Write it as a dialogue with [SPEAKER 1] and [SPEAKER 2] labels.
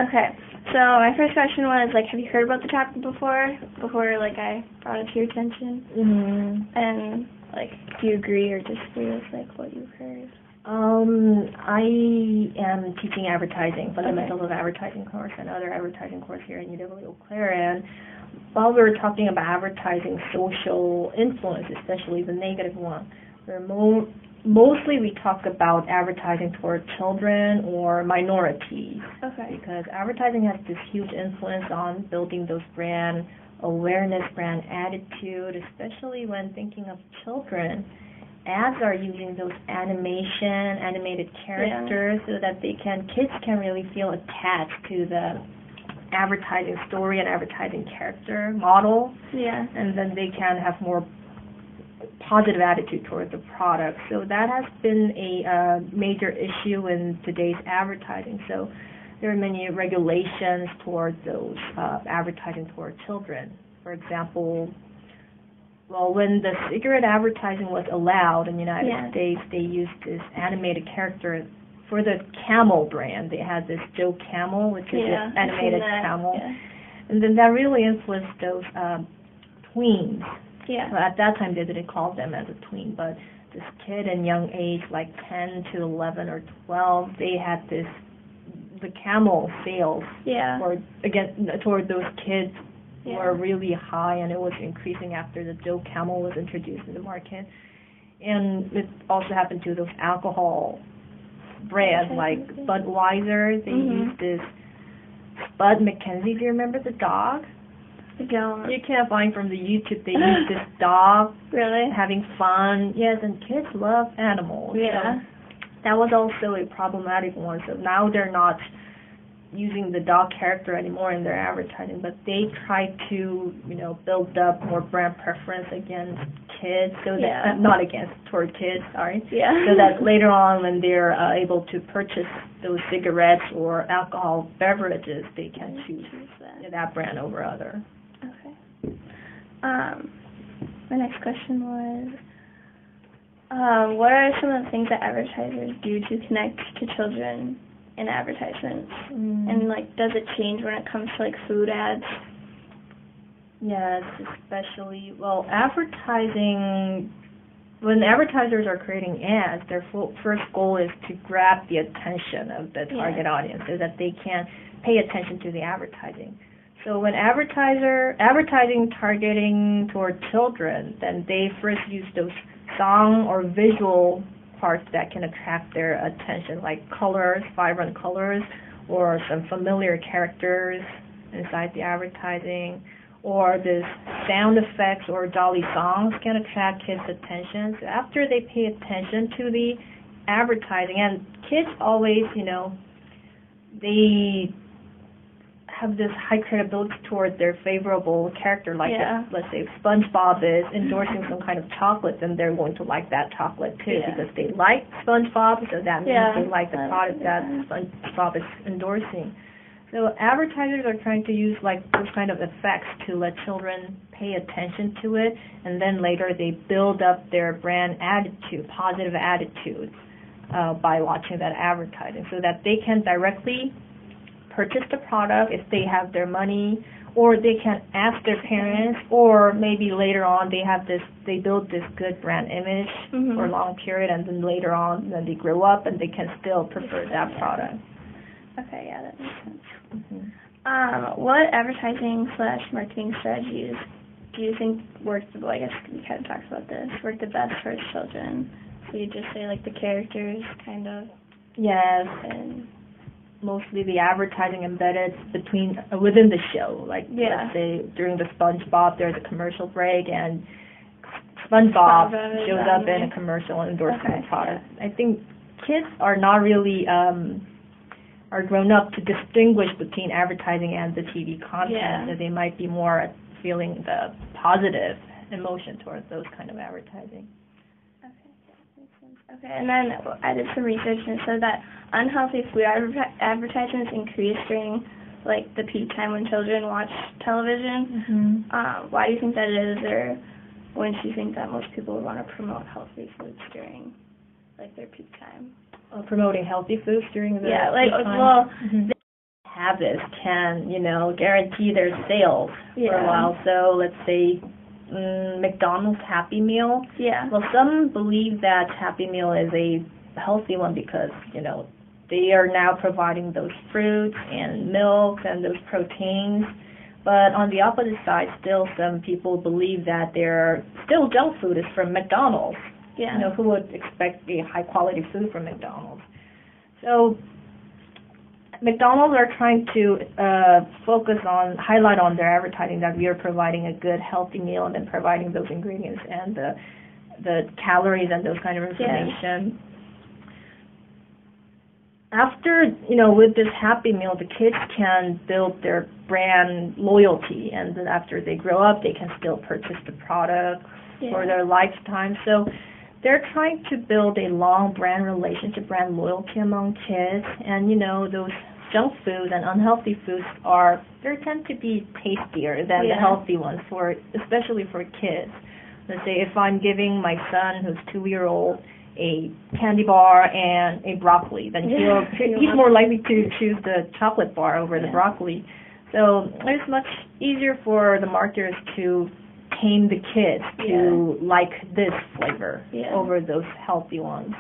[SPEAKER 1] Okay, so my first question was, like, have you heard about the topic before? Before, like, I brought it to your attention?
[SPEAKER 2] Mm-hmm.
[SPEAKER 1] And, like, do you agree or disagree with, like, what you've heard?
[SPEAKER 2] I am teaching advertising, fundamentals of advertising course, and other advertising course here at UW Eau Claire. And while we were talking about advertising social influence, especially the negative one, mostly we talk about advertising toward children or minorities.
[SPEAKER 1] Okay.
[SPEAKER 2] Because advertising has this huge influence on building those brand awareness, brand attitude, especially when thinking of children. Ads are using those animated characters so that kids can really feel attached to the advertising story and advertising character model.
[SPEAKER 1] Yeah.
[SPEAKER 2] And then they can have more positive attitude toward the product. So that has been a major issue in today's advertising. So there are many regulations toward those advertising toward children. For example, when the cigarette advertising was allowed in the United States, they used this animated character for the Camel brand. They had this Joe Camel, which is an animated camel. Yeah. And then that really influenced those tweens.
[SPEAKER 1] Yeah.
[SPEAKER 2] Well, at that time, they didn't call them as a tween, but this kid in young age, like 10 to 11 or 12, they had the camel sales toward those kids were really high, and it was increasing after the Joe Camel was introduced in the market. And it also happened to those alcohol brands like Budweiser. They used this Spud McKenzie. Do you remember the dog?
[SPEAKER 1] I don't.
[SPEAKER 2] You can't find from the YouTube. They use this dog.
[SPEAKER 1] Really?
[SPEAKER 2] Having fun. Yes, and kids love animals.
[SPEAKER 1] Yeah.
[SPEAKER 2] So that was also a problematic one. So now they're not using the dog character anymore in their advertising, but they try to, build up more brand preference against kids, so that toward kids, sorry.
[SPEAKER 1] Yeah.
[SPEAKER 2] So that later on when they're able to purchase those cigarettes or alcohol beverages, they can choose that brand over other.
[SPEAKER 1] Okay. My next question was, what are some of the things that advertisers do to connect to children in advertisements? And, like, does it change when it comes to, like, food ads?
[SPEAKER 2] Yes, especially, advertising, when advertisers are creating ads, their first goal is to grab the attention of the target audience so that they can pay attention to the advertising. So when advertising targeting toward children, then they first use those song or visual parts that can attract their attention, like colors, vibrant colors, or some familiar characters inside the advertising, or this sound effects or jolly songs can attract kids' attention. So after they pay attention to the advertising, and kids always, they have this high credibility toward their favorable character, like let's say SpongeBob is endorsing some kind of chocolate, then they're going to like that chocolate too because they like SpongeBob, so that means they like the product that SpongeBob is endorsing. So advertisers are trying to use like those kind of effects to let children pay attention to it, and then later they build up their brand attitude, positive attitude, by watching that advertising, so that they can directly purchase the product if they have their money, or they can ask their parents, or maybe later on they build this good brand image for a long period, and then later on when they grow up and they can still prefer that product.
[SPEAKER 1] Okay, yeah, that makes sense. What advertising/marketing strategies do you think work the, I guess we kind of talked about this, work the best for children? So you just say like the characters kind of?
[SPEAKER 2] Yes, and mostly the advertising embedded within the show. Like let's say during the SpongeBob, there's a commercial break and SpongeBob shows up in a commercial endorsing the product. I think kids are not really are grown up to distinguish between advertising and the TV content, so they might be more feeling the positive emotion towards those kind of advertising.
[SPEAKER 1] Okay, and then I did some research and it said that unhealthy food advertisements increase during like the peak time when children watch television. Why do you think that is, or when do you think that most people would want to promote healthy foods during like their peak time?
[SPEAKER 2] Promoting healthy foods during the peak time?
[SPEAKER 1] They
[SPEAKER 2] habits can, guarantee their sales for a while. So let's say McDonald's Happy Meal.
[SPEAKER 1] Yeah.
[SPEAKER 2] Well, some believe that Happy Meal is a healthy one because, they are now providing those fruits and milk and those proteins. But on the opposite side, still some people believe that their still junk food is from McDonald's.
[SPEAKER 1] Yeah.
[SPEAKER 2] Who would expect a high quality food from McDonald's? So McDonald's are trying to highlight on their advertising that we are providing a good healthy meal and then providing those ingredients and the calories and those kind of information. Yeah. After, with this Happy Meal, the kids can build their brand loyalty, and then after they grow up, they can still purchase the product for their lifetime. So they're trying to build a long brand relationship, brand loyalty among kids, and, those junk foods and unhealthy foods they tend to be tastier than the healthy ones, especially for kids. Let's say if I'm giving my son, who's 2-year-old, a candy bar and a broccoli, then he's more likely to choose the chocolate bar over the broccoli. So it's much easier for the marketers to tame the kids to like this flavor over those healthy ones.